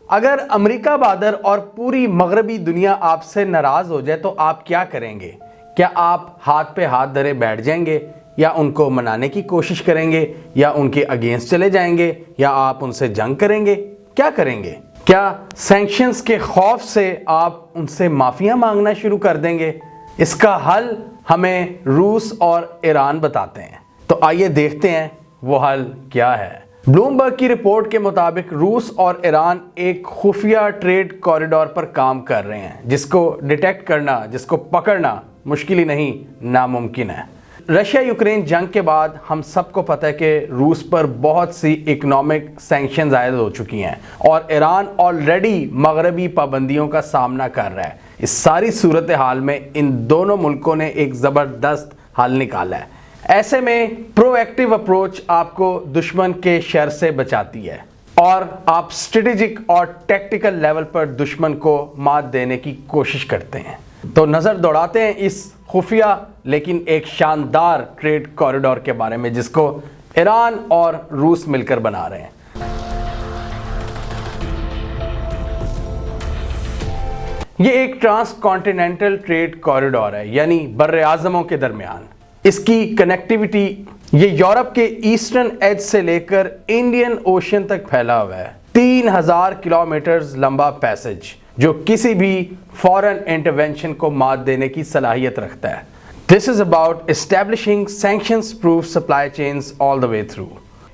अगर अमेरिका बादर और पूरी मगरबी दुनिया आपसे नाराज हो जाए तो आप क्या करेंगे? क्या आप हाथ पे हाथ धरे बैठ जाएंगे, या उनको मनाने की कोशिश करेंगे, या उनके अगेंस्ट चले जाएंगे, या आप उनसे जंग करेंगे? क्या करेंगे? क्या सैंक्शंस के खौफ से आप उनसे माफिया मांगना शुरू कर देंगे? इसका हल हमें रूस और ईरान बताते हैं, तो आइए देखते हैं वो हल क्या है। ब्लूमबर्ग की रिपोर्ट के मुताबिक रूस और ईरान एक खुफिया ट्रेड कॉरिडोर पर काम कर रहे हैं, जिसको डिटेक्ट करना, जिसको पकड़ना मुश्किल ही नहीं, नामुमकिन है। रशिया यूक्रेन जंग के बाद हम सबको पता है कि रूस पर बहुत सी इकोनॉमिक सैंक्शंस आयद हो चुकी हैं और ईरान ऑलरेडी मगरबी पाबंदियों का सामना कर रहा है। इस सारी सूरत हाल में इन दोनों मुल्कों ने एक ज़बरदस्त हल निकाला है। ऐसे में प्रोएक्टिव अप्रोच आपको दुश्मन के शर से बचाती है और आप स्ट्रेटेजिक और टैक्टिकल लेवल पर दुश्मन को मात देने की कोशिश करते हैं। तो नज़र दौड़ाते हैं इस खुफिया लेकिन एक शानदार ट्रेड कॉरिडोर के बारे में, जिसको ईरान और रूस मिलकर बना रहे हैं। ये एक ट्रांस कॉन्टिनेंटल ट्रेड कॉरिडोर है, यानी बर्रे आज़मों के दरमियान। इसकी कनेक्टिविटी ये यूरोप के ईस्टर्न एज से लेकर इंडियन ओशन तक फैला हुआ है। 3000 किलोमीटर लंबा पैसेज जो किसी भी फॉरेन इंटरवेंशन को मात देने की सलाहियत रखता है। This is about establishing sanctions proof supply chains all the way through.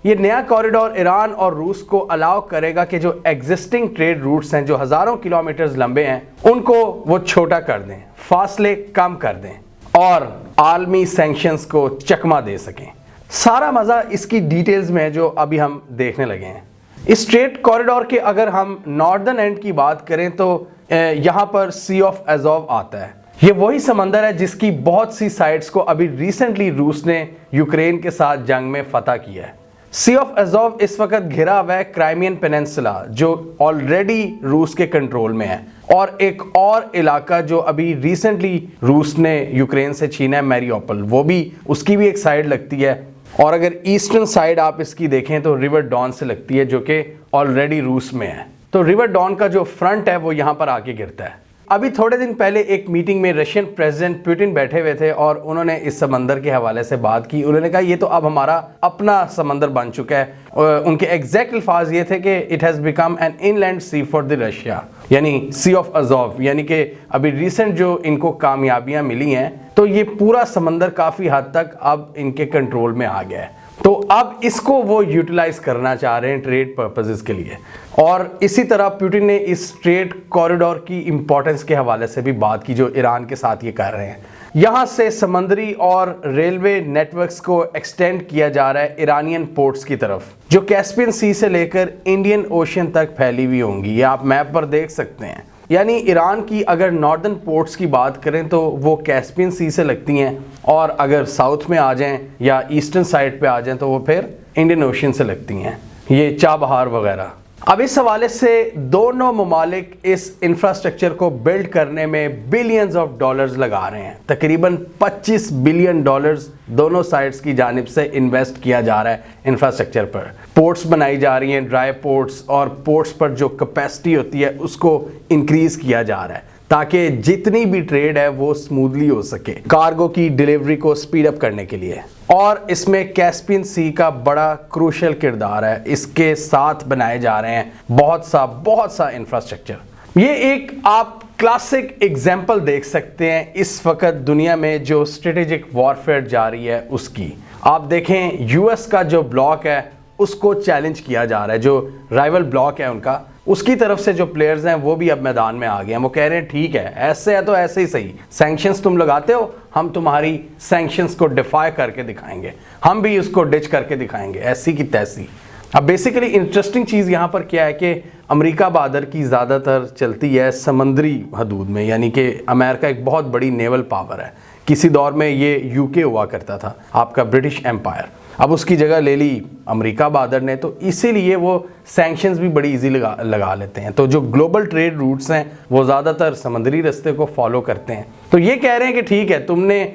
ये नया कॉरिडोर ईरान और रूस को अलाउ करेगा कि जो एग्जिस्टिंग ट्रेड रूट्स हैं, जो हजारों किलोमीटर लंबे हैं, उनको वो छोटा कर दें, फासले कम कर दें और आलमी सैंक्शंस को चकमा दे सकें। सारा मज़ा इसकी डिटेल्स में है जो अभी हम देखने लगे हैं। इस ट्रेड कॉरिडोर के अगर हम नॉर्दर्न एंड की बात करें तो यहाँ पर सी ऑफ अज़ोव आता है। ये वही समंदर है जिसकी बहुत सी साइट्स को अभी रिसेंटली रूस ने यूक्रेन के साथ जंग में फतह किया है। सी ऑफ अज़ोव इस वक्त घिरा हुआ है क्राइमियन पेनिनसुला, जो ऑलरेडी रूस के कंट्रोल में है, और एक और इलाका जो अभी रिसेंटली रूस ने यूक्रेन से छीना है, मैरियोपोल, वो भी, उसकी भी एक साइड लगती है। और अगर ईस्टर्न साइड आप इसकी देखें तो रिवर डॉन से लगती है, जो कि ऑलरेडी रूस में है। तो रिवर डॉन का जो फ्रंट है वो यहाँ पर आके गिरता है। अभी थोड़े दिन पहले एक मीटिंग में रशियन प्रेसिडेंट पुतिन बैठे हुए थे और उन्होंने इस समंदर के हवाले से बात की। उन्होंने कहा ये तो अब हमारा अपना समंदर बन चुका है। उनके एग्जैक्ट अल्फाज ये थे कि it has become an inland sea for the Russia, यानी सी ऑफ अज़ोव, यानी कि अभी रिसेंट जो इनको कामयाबियां मिली हैं तो ये पूरा समंदर काफ़ी हद तक अब इनके कंट्रोल में आ गया है। तो अब इसको वो यूटिलाइज करना चाह रहे हैं ट्रेड पर्पसेस के लिए। और इसी तरह पुतिन ने इस ट्रेड कॉरिडोर की इंपॉर्टेंस के हवाले से भी बात की जो ईरान के साथ ये कर रहे हैं। यहाँ से समंदरी और रेलवे नेटवर्क्स को एक्सटेंड किया जा रहा है ईरानियन पोर्ट्स की तरफ, जो कैस्पियन सी से लेकर इंडियन ओशन तक फैली हुई होंगी। ये आप मैप पर देख सकते हैं। यानी ईरान की अगर नॉर्दर्न पोर्ट्स की बात करें तो वो कैस्पियन सी से लगती हैं, और अगर साउथ में आ जाएं या ईस्टर्न साइड पे आ जाएं तो वो फिर इंडियन ओशन से लगती हैं, ये चाबहार वगैरह। अब इस हवाले से दोनों ममालिक इस इंफ्रास्ट्रक्चर को बिल्ड करने में बिलियंस ऑफ डॉलर्स लगा रहे हैं। तकरीबन 25 बिलियन डॉलर्स दोनों साइड्स की जानिब से इन्वेस्ट किया जा रहा है इंफ्रास्ट्रक्चर पर। पोर्ट्स बनाई जा रही हैं, ड्राई पोर्ट्स, और पोर्ट्स पर जो कैपेसिटी होती है उसको इंक्रीज किया जा रहा है ताकि जितनी भी ट्रेड है वो स्मूथली हो सके, कार्गो की डिलीवरी को स्पीड अप करने के लिए। और इसमें कैस्पियन सी का बड़ा क्रूशियल किरदार है। इसके साथ बनाए जा रहे हैं बहुत सा इंफ्रास्ट्रक्चर। ये एक आप क्लासिक एग्जाम्पल देख सकते हैं इस वक्त दुनिया में जो स्ट्रेटेजिक वॉरफेयर जारी है उसकी। आप देखें यूएस का जो ब्लॉक है उसको चैलेंज किया जा रहा है, जो राइवल ब्लॉक है उनका, उसकी तरफ से जो प्लेयर्स हैं वो भी अब मैदान में आ गए हैं। वो कह रहे हैं ठीक है, ऐसे है तो ऐसे ही सही, सैंक्शंस तुम लगाते हो, हम तुम्हारी सैंक्शंस को डिफाई करके दिखाएंगे, हम भी उसको डिच करके दिखाएंगे, ऐसी की तैसी। अब बेसिकली इंटरेस्टिंग चीज़ यहाँ पर क्या है कि अमेरिका बादर की ज़्यादातर चलती है समंदरी हदूद में, यानी कि अमेरिका एक बहुत बड़ी नेवल पावर है। किसी दौर में ये यूके हुआ करता था, आपका ब्रिटिश एम्पायर। अब उसकी जगह ले ली अमेरिका बादर ने, तो इसीलिए वो सैंक्शंस भी बड़ी इजी लगा लेते हैं। तो जो ग्लोबल ट्रेड रूट्स हैं वो ज़्यादातर समंदरी रास्ते को फॉलो करते हैं। तो ये कह रहे हैं कि ठीक है, तुमने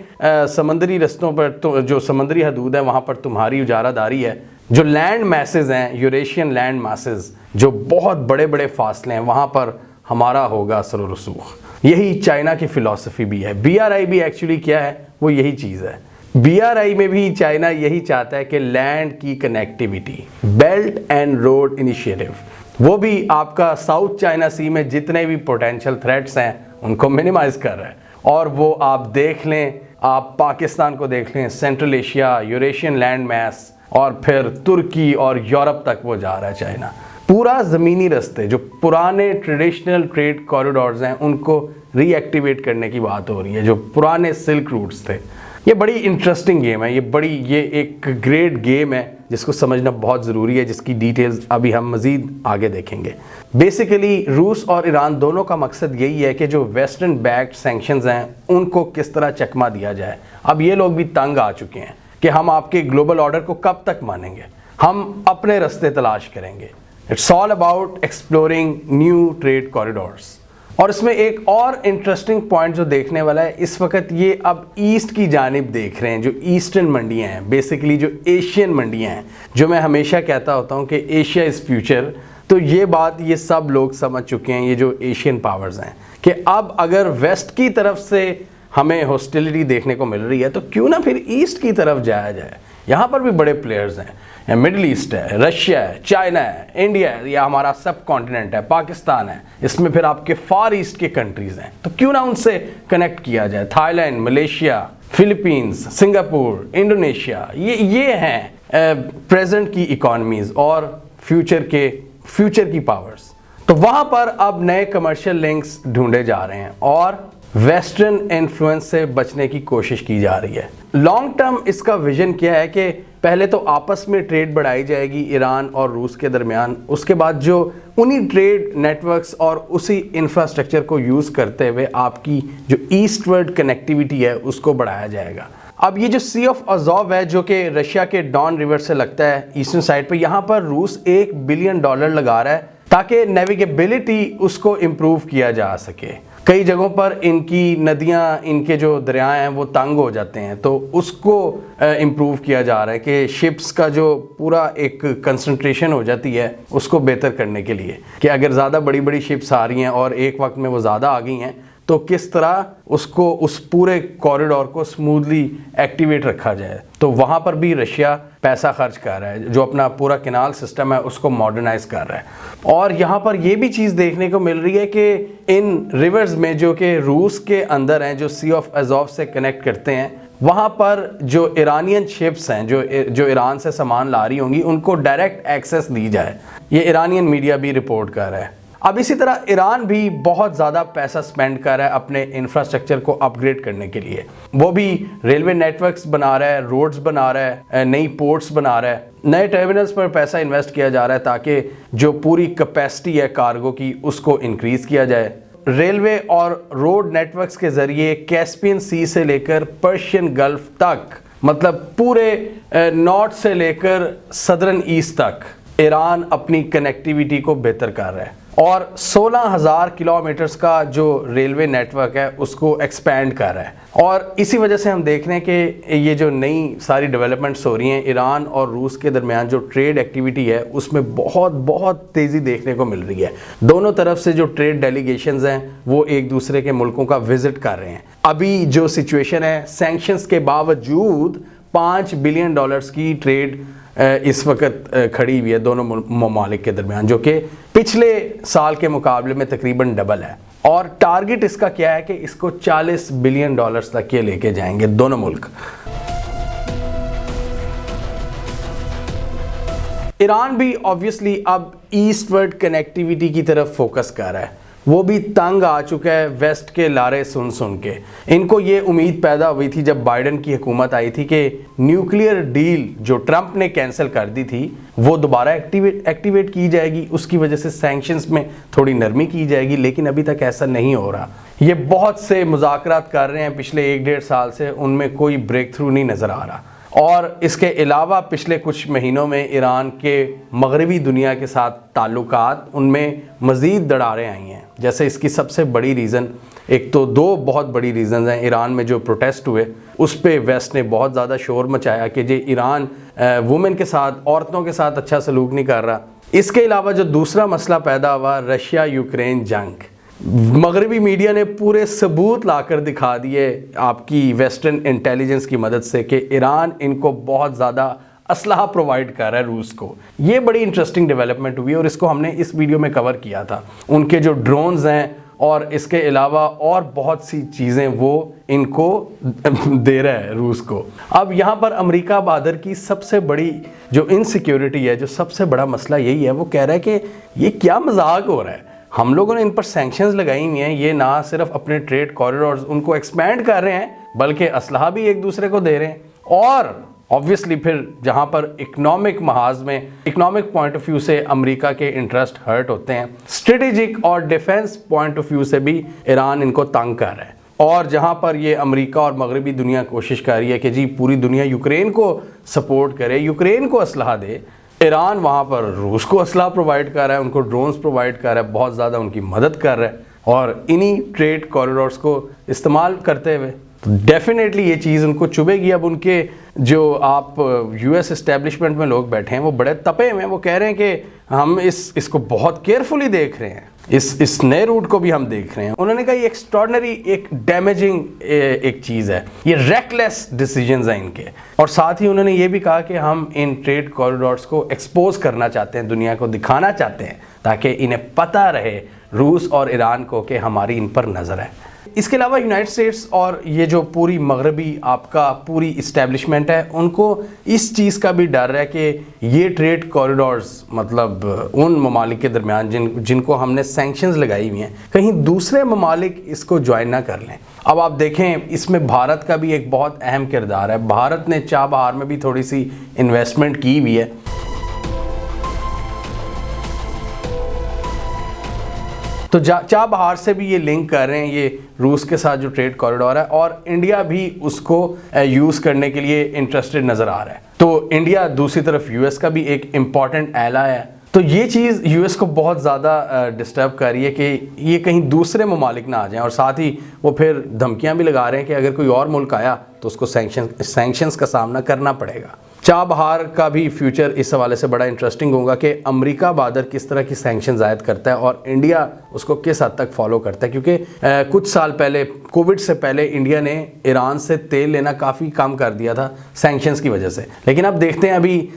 समंदरी रास्तों पर जो समंदरी हदूद है वहाँ पर तुम्हारी उजारादारी है, जो लैंड मैसेज हैं, यूरेशियन लैंड मैसेज, जो बहुत बड़े बड़े फासले हैं, वहाँ पर हमारा होगा असर व रसूख। यही चाइना की फ़िलॉसफी भी है। BRI भी एक्चुअली क्या है, वो यही चीज़ है। BRI में भी चाइना यही चाहता है कि लैंड की connectivity, belt and road initiative, वो भी आपका साउथ चाइना सी में जितने भी पोटेंशियल थ्रेट्स हैं उनको मिनिमाइज कर रहा है। और वो आप देख लें, आप पाकिस्तान को देख लें, central Asia, Eurasian land mass, और फिर तुर्की और यूरोप तक वो जा रहा है चाइना। पूरा ज़मीनी रास्ते, जो पुराने ट्रेडिशनल ट्रेड कॉरिडोर्स हैं, उनको रीएक्टिवेट करने की बात हो रही है, जो पुराने सिल्क रूट्स थे। ये बड़ी इंटरेस्टिंग गेम है, ये एक ग्रेट गेम है जिसको समझना बहुत ज़रूरी है, जिसकी डिटेल्स अभी हम मज़ीद आगे देखेंगे। बेसिकली रूस और ईरान दोनों का मकसद यही है कि जो वेस्टर्न बैक्ड सैंक्शंस हैं उनको किस तरह चकमा दिया जाए। अब ये लोग भी तंग आ चुके हैं कि हम आपके ग्लोबल ऑर्डर को कब तक मानेंगे, हम अपने रास्ते तलाश करेंगे। It's all about exploring new trade corridors. और इसमें एक और इंटरेस्टिंग पॉइंट जो देखने वाला है, इस वक्त ये अब ईस्ट की जानिब देख रहे हैं, जो ईस्टर्न मंडियां हैं, बेसिकली जो एशियन मंडियां हैं। जो मैं हमेशा कहता होता हूं कि एशिया इज़ फ्यूचर, तो ये बात ये सब लोग समझ चुके हैं, ये जो एशियन पावर्स हैं, कि अब अगर वेस्ट की तरफ से हमें हॉस्टिलिटी देखने को मिल रही है तो क्यों ना फिर ईस्ट की तरफ जाया जाए। यहाँ पर भी बड़े प्लेयर्स हैं, मिडिल ईस्ट है, रशिया है, चाइना है, इंडिया है, या हमारा सब कॉन्टिनेंट है, पाकिस्तान है, इसमें फिर आपके फार ईस्ट के कंट्रीज़ हैं, तो क्यों ना उनसे कनेक्ट किया जाए। Thailand, Malaysia, Philippines, Singapore, Indonesia, ये हैं प्रेजेंट की इकॉनमीज़ और फ्यूचर की पावर्स। तो वहाँ पर अब नए कमर्शियल लिंक्स ढूंढे जा रहे हैं और वेस्टर्न इन्फ्लुएंस से बचने की कोशिश की जा रही है। लॉन्ग टर्म इसका विजन क्या है कि पहले तो आपस में ट्रेड बढ़ाई जाएगी ईरान और रूस के दरमियान, उसके बाद जो उन्हीं ट्रेड नेटवर्क्स और उसी इंफ्रास्ट्रक्चर को यूज़ करते हुए आपकी जो ईस्टवर्ड कनेक्टिविटी है उसको बढ़ाया जाएगा। अब ये जो सी ऑफ अज़ोव है, जो कि रशिया के डॉन रिवर से लगता है ईस्टर्न साइड पर, यहाँ पर रूस $1 बिलियन लगा रहा है ताकि नेविगेबिलिटी उसको इम्प्रूव किया जा सके। कई जगहों पर इनकी नदियां, इनके जो दरिया हैं वो तंग हो जाते हैं, तो उसको इम्प्रूव किया जा रहा है कि शिप्स का जो पूरा एक कंसंट्रेशन हो जाती है उसको बेहतर करने के लिए, कि अगर ज़्यादा बड़ी बड़ी शिप्स आ रही हैं और एक वक्त में वो ज़्यादा आ गई हैं तो किस तरह उसको, उस पूरे कॉरिडोर को स्मूथली एक्टिवेट रखा जाए। तो वहाँ पर भी रशिया पैसा खर्च कर रहा है, जो अपना पूरा कैनाल सिस्टम है उसको मॉडर्नाइज कर रहा है। और यहाँ पर ये भी चीज़ देखने को मिल रही है कि इन रिवर्स में, जो कि रूस के अंदर हैं, जो सी ऑफ अज़ोव से कनेक्ट करते हैं, वहाँ पर जो ईरानियन शिप्स हैं जो ईरान से सामान ला रही होंगी उनको डायरेक्ट एक्सेस दी जाए। ये ईरानियन मीडिया भी रिपोर्ट कर रहा है। अब इसी तरह ईरान भी बहुत ज़्यादा पैसा स्पेंड कर रहा है अपने इंफ्रास्ट्रक्चर को अपग्रेड करने के लिए। वो भी रेलवे नेटवर्क्स बना रहा है, रोड्स बना रहा है, नई पोर्ट्स बना रहा है, नए टर्मिनल्स पर पैसा इन्वेस्ट किया जा रहा है ताकि जो पूरी कैपेसिटी है कार्गो की उसको इंक्रीज़ किया जाए। रेलवे और रोड नेटवर्क्स के ज़रिए कैस्पियन सी से लेकर पर्शियन गल्फ तक, मतलब पूरे नॉर्थ से लेकर सदर्न ईस्ट तक ईरान अपनी कनेक्टिविटी को बेहतर कर रहा है और 16,000 किलोमीटर्स का जो रेलवे नेटवर्क है उसको एक्सपैंड कर रहा है। और इसी वजह से हम देख रहे हैं कि ये जो नई सारी डेवलपमेंट्स हो रही हैं, ईरान और रूस के दरमियान जो ट्रेड एक्टिविटी है उसमें बहुत तेज़ी देखने को मिल रही है। दोनों तरफ से जो ट्रेड डेलीगेशंस हैं वो एक दूसरे के मुल्कों का विजिट कर रहे हैं। अभी जो सिचुएशन है, सैंक्शंस के बावजूद $5 बिलियन की ट्रेड इस वक्त खड़ी हुई है दोनों ममालिक के दरमियान, जो कि पिछले साल के मुकाबले में तकरीबन डबल है। और टारगेट इसका क्या है कि इसको $40 बिलियन तक ये लेके जाएंगे दोनों मुल्क। ईरान भी ऑब्वियसली अब ईस्टवर्ड कनेक्टिविटी की तरफ फोकस कर रहा है। वो भी तंग आ चुका है वेस्ट के लारे सुन के। इनको ये उम्मीद पैदा हुई थी जब बाइडन की हुकूमत आई थी कि न्यूक्लियर डील जो ट्रंप ने कैंसिल कर दी थी वो दोबारा एक्टिवेट की जाएगी, उसकी वजह से सैंक्शंस में थोड़ी नरमी की जाएगी, लेकिन अभी तक ऐसा नहीं हो रहा। ये बहुत से मुज़ाकरात कर रहे हैं पिछले 1-1.5 साल से, उनमें कोई ब्रेक थ्रू नहीं नज़र आ रहा। और इसके अलावा पिछले कुछ महीनों में ईरान के मगरबी दुनिया के साथ ताल्लुकात उनमें मज़ीद दरारें आई हैं। जैसे इसकी सबसे बड़ी रीज़न, एक तो दो बहुत बड़ी रीज़न हैं। ईरान में जो प्रोटेस्ट हुए उस पे वेस्ट ने बहुत ज़्यादा शोर मचाया कि जे ईरान वुमेन के साथ, औरतों के साथ अच्छा सलूक नहीं कर रहा। इसके अलावा जो दूसरा मसला पैदा हुआ, रशिया यूक्रेन जंग, मगरबी मीडिया ने पूरे सबूत लाकर दिखा दिए आपकी वेस्टर्न इंटेलिजेंस की मदद से कि ईरान इनको बहुत ज़्यादा असलहा प्रोवाइड कर रहा है रूस को। ये बड़ी इंटरेस्टिंग डेवलपमेंट हुई और इसको हमने इस वीडियो में कवर किया था। उनके जो ड्रोन्स हैं और इसके अलावा और बहुत सी चीज़ें वो इनको दे रहा है रूस को। अब यहाँ पर अमेरिका बहादुर की सबसे बड़ी जो इनसिक्योरिटी है, जो सबसे बड़ा मसला यही है, वो कह रहा है कि ये क्या मजाक हो रहा है। हम लोगों ने इन पर सैंक्शंस लगाई हुई हैं, ये ना सिर्फ अपने ट्रेड कॉरिडोर्स उनको एक्सपैंड कर रहे हैं बल्कि असलहा भी एक दूसरे को दे रहे हैं। और ऑब्वियसली फिर जहां पर इकोनॉमिक महाज में, इकोनॉमिक पॉइंट ऑफ व्यू से अमेरिका के इंटरेस्ट हर्ट होते हैं, स्ट्रेटेजिक और डिफेंस पॉइंट ऑफ व्यू से भी ईरान इनको तंग कर रहा है। और जहां पर ये अमेरिका और मगरबी दुनिया कोशिश कर रही है कि जी पूरी दुनिया यूक्रेन को सपोर्ट करे, यूक्रेन को असलहा दे, ईरान वहाँ पर रूस को असलहा प्रोवाइड कर रहा है, उनको ड्रोन्स प्रोवाइड कर रहा है, बहुत ज़्यादा उनकी मदद कर रहा है। और इन्हीं ट्रेड कॉरिडोर्स को इस्तेमाल करते हुए डेफिनेटली ये चीज़ उनको चुभेगी। अब उनके जो आप यूएस इस्टेब्लिशमेंट में लोग बैठे हैं वो बड़े तपे हुए हैं, वो कह रहे हैं कि हम इसको बहुत केयरफुली देख रहे हैं, इस नए रूट को भी हम देख रहे हैं। उन्होंने कहा ये एक्स्ट्रॉर्डनरी, एक डैमेजिंग एक चीज़ है, ये रेकलेस डिसीजंस हैं इनके। और साथ ही उन्होंने ये भी कहा कि हम इन ट्रेड कॉरिडोर्स को एक्सपोज करना चाहते हैं, दुनिया को दिखाना चाहते हैं, ताकि इन्हें पता रहे रूस और ईरान को कि हमारी इन पर नज़र है। इसके अलावा यूनाइटेड स्टेट्स और ये जो पूरी मगरबी आपका पूरी इस्टेब्लिशमेंट है, उनको इस चीज़ का भी डर है कि ये ट्रेड कॉरिडोर्स मतलब उन ममालिक के दरमियान जिनको हमने सैंक्शंस लगाई हुई हैं, कहीं दूसरे ममालिक इसको ज्वाइन ना कर लें। अब आप देखें इसमें भारत का भी एक बहुत अहम किरदार है। भारत ने चाबहार में भी थोड़ी सी इन्वेस्टमेंट की हुई है। तो चाबहार से भी ये लिंक कर रहे हैं ये रूस के साथ जो ट्रेड कॉरिडोर है, और इंडिया भी उसको यूज़ करने के लिए इंटरेस्टेड नज़र आ रहा है। तो इंडिया दूसरी तरफ यूएस का भी एक इम्पॉर्टेंट एला है। तो ये चीज़ यूएस को बहुत ज़्यादा डिस्टर्ब कर रही है कि ये कहीं दूसरे ममालिक ना आ जाएं। और साथ ही वो फिर धमकियाँ भी लगा रहे हैं कि अगर कोई और मुल्क आया तो उसको सैंक्शंस का सामना करना पड़ेगा। चाबहार का भी फ्यूचर इस हवाले से बड़ा इंटरेस्टिंग होगा कि अमेरिका बहादुर किस तरह की सैंक्शंस आयद करता है और इंडिया उसको किस हद तक फॉलो करता है। क्योंकि कुछ साल पहले, कोविड से पहले, इंडिया ने ईरान से तेल लेना काफ़ी कम कर दिया था सैंक्शंस की वजह से। लेकिन अब देखते हैं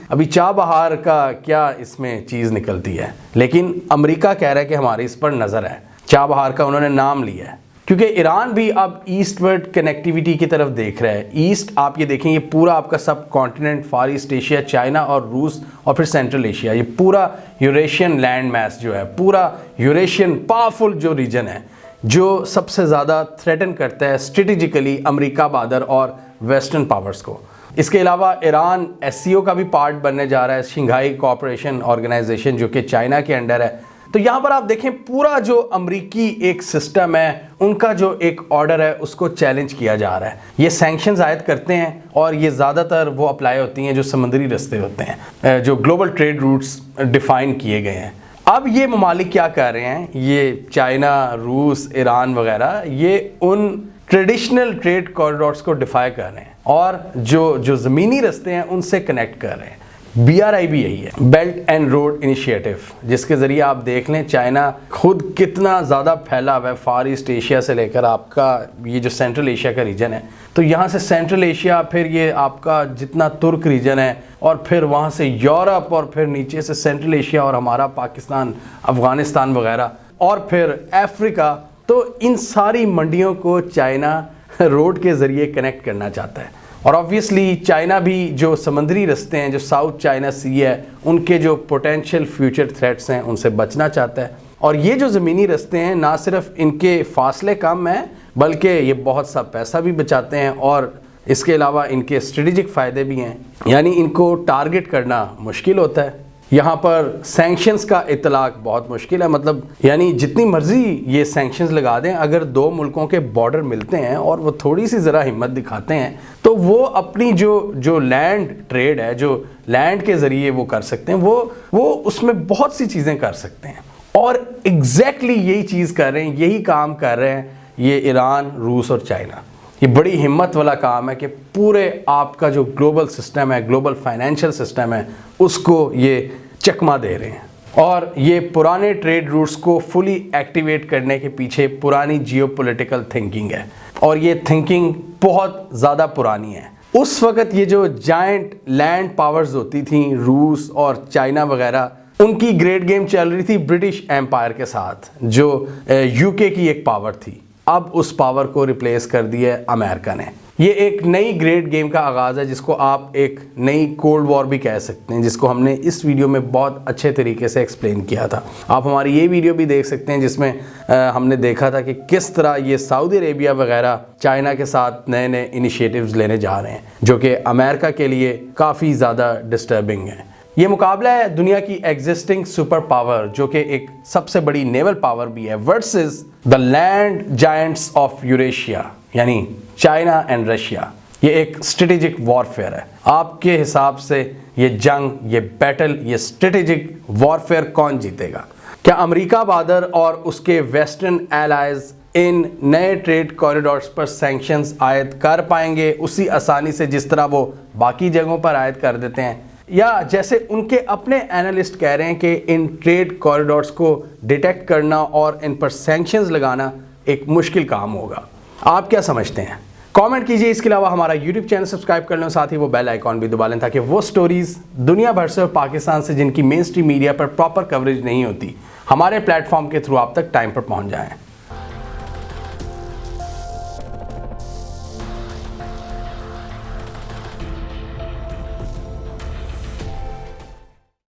अभी चाबहार का क्या इसमें चीज़ निकलती है। लेकिन अमेरिका कह रहा है कि हमारी इस पर नज़र है। चाबहार का उन्होंने नाम लिया है क्योंकि ईरान भी अब ईस्टवर्ड कनेक्टिविटी की तरफ देख रहा है। ईस्ट आप ये देखें, ये पूरा आपका सब कॉन्टिनेंट, फार ईस्ट एशिया, चाइना और रूस और फिर सेंट्रल एशिया, ये पूरा यूरेशियन लैंड मैस जो है, पूरा यूरेशियन पावरफुल जो रीजन है, जो सबसे ज़्यादा थ्रेटन करता है स्ट्रेटेजिकली अमेरिका बहादुर और वेस्टर्न पावर्स को। इसके अलावा ईरान एससीओ का भी पार्ट बनने जा रहा है, शंघाई कोऑपरेशन ऑर्गेनाइजेशन, जो कि चाइना के अंडर है। तो यहाँ पर आप देखें पूरा जो अमरीकी एक सिस्टम है, उनका जो एक ऑर्डर है उसको चैलेंज किया जा रहा है। ये सैंक्शंस आयद करते हैं और ये ज़्यादातर वो अप्लाई होती हैं जो समुद्री रास्ते होते हैं, जो ग्लोबल ट्रेड रूट्स डिफाइन किए गए हैं। अब ये ममालिक क्या कर रहे हैं, ये चाइना, रूस, ईरान वगैरह, ये उन ट्रेडिशनल ट्रेड कॉरिडोर्स को डिफाई कर रहे हैं और जो ज़मीनी रास्ते हैं उनसे कनेक्ट कर रहे हैं। BRI भी यही है, बेल्ट एंड रोड इनिशिएटिव, जिसके ज़रिए आप देख लें चाइना खुद कितना ज़्यादा फैला हुआ है, फार ईस्ट एशिया से लेकर आपका ये जो सेंट्रल एशिया का रीजन है। तो यहाँ से सेंट्रल एशिया, फिर ये आपका जितना तुर्क रीजन है, और फिर वहाँ से यूरोप, और फिर नीचे से सेंट्रल एशिया और हमारा पाकिस्तान, अफ़गानिस्तान वगैरह, और फिर अफ्रीका। तो इन सारी मंडियों को चाइना रोड के ज़रिए कनेक्ट करना चाहता है। और ऑब्वियसली चाइना भी जो समुद्री रास्ते हैं, जो साउथ चाइना सी है, उनके जो पोटेंशियल फ्यूचर थ्रेट्स हैं उनसे बचना चाहता है। और ये जो ज़मीनी रास्ते हैं, ना सिर्फ इनके फासले कम हैं बल्कि ये बहुत सा पैसा भी बचाते हैं, और इसके अलावा इनके स्ट्रेटेजिक फ़ायदे भी हैं। यानी इनको टारगेट करना मुश्किल होता है। यहाँ पर सैंक्शंस का इतलाक बहुत मुश्किल है, मतलब यानी जितनी मर्जी ये सैंक्शंस लगा दें, अगर दो मुल्कों के बॉर्डर मिलते हैं और वो थोड़ी सी ज़रा हिम्मत दिखाते हैं तो वो अपनी जो लैंड ट्रेड है, जो लैंड के ज़रिए वो कर सकते हैं, वो उसमें बहुत सी चीज़ें कर सकते हैं। और एग्जैक्टली यही चीज़ कर रहे हैं, यही काम कर रहे हैं ये ईरान, रूस और चाइना। ये बड़ी हिम्मत वाला काम है कि पूरे आपका जो ग्लोबल सिस्टम है, ग्लोबल फाइनेंशियल सिस्टम है, उसको ये चकमा दे रहे हैं। और ये पुराने ट्रेड रूट्स को फुली एक्टिवेट करने के पीछे पुरानी जियोपॉलिटिकल थिंकिंग है, और ये थिंकिंग बहुत ज़्यादा पुरानी है। उस वक़्त ये जो जायंट लैंड पावर्स होती थी, रूस और चाइना वगैरह, उनकी ग्रेट गेम चल रही थी ब्रिटिश एम्पायर के साथ, जो यूके की एक पावर थी। अब उस पावर को रिप्लेस कर दिया है अमेरिका ने। ये एक नई ग्रेट गेम का आगाज़ है, जिसको आप एक नई कोल्ड वॉर भी कह सकते हैं, जिसको हमने इस वीडियो में बहुत अच्छे तरीके से एक्सप्लेन किया था। आप हमारी ये वीडियो भी देख सकते हैं, जिसमें हमने देखा था कि किस तरह ये सऊदी अरेबिया वगैरह चाइना के साथ नए नए इनिशिएटिव्स लेने जा रहे हैं, जो कि अमेरिका के लिए काफ़ी ज़्यादा डिस्टर्बिंग है। ये मुकाबला है दुनिया की एग्जिस्टिंग सुपर पावर, जो कि एक सबसे बड़ी नेवल पावर भी है, versus the land giants of Eurasia, यानी चाइना एंड रशिया। ये एक स्ट्रेटेजिक वॉरफेयर है। आपके हिसाब से ये जंग, ये बैटल, ये स्ट्रेटेजिक वॉरफेयर कौन जीतेगा? क्या अमेरिका बादर और उसके वेस्टर्न एलाइज इन नए ट्रेड कॉरिडोर्स पर सैंक्शंस आयद कर पाएंगे उसी आसानी से जिस तरह वो बाकी जगहों पर आयद कर देते हैं, या जैसे उनके अपने एनालिस्ट कह रहे हैं कि इन ट्रेड कॉरिडोर्स को डिटेक्ट करना और इन पर सैंक्शंस लगाना एक मुश्किल काम होगा? आप क्या समझते हैं? कमेंट कीजिए। इसके अलावा हमारा यूट्यूब चैनल सब्सक्राइब कर लें, साथ ही वो बेल आइकॉन भी दबा लें, ताकि वो स्टोरीज दुनिया भर से और पाकिस्तान से जिनकी मेन स्ट्रीम मीडिया पर प्रॉपर कवरेज नहीं होती, हमारे प्लेटफॉर्म के थ्रू आप तक टाइम पर पहुंच जाएं।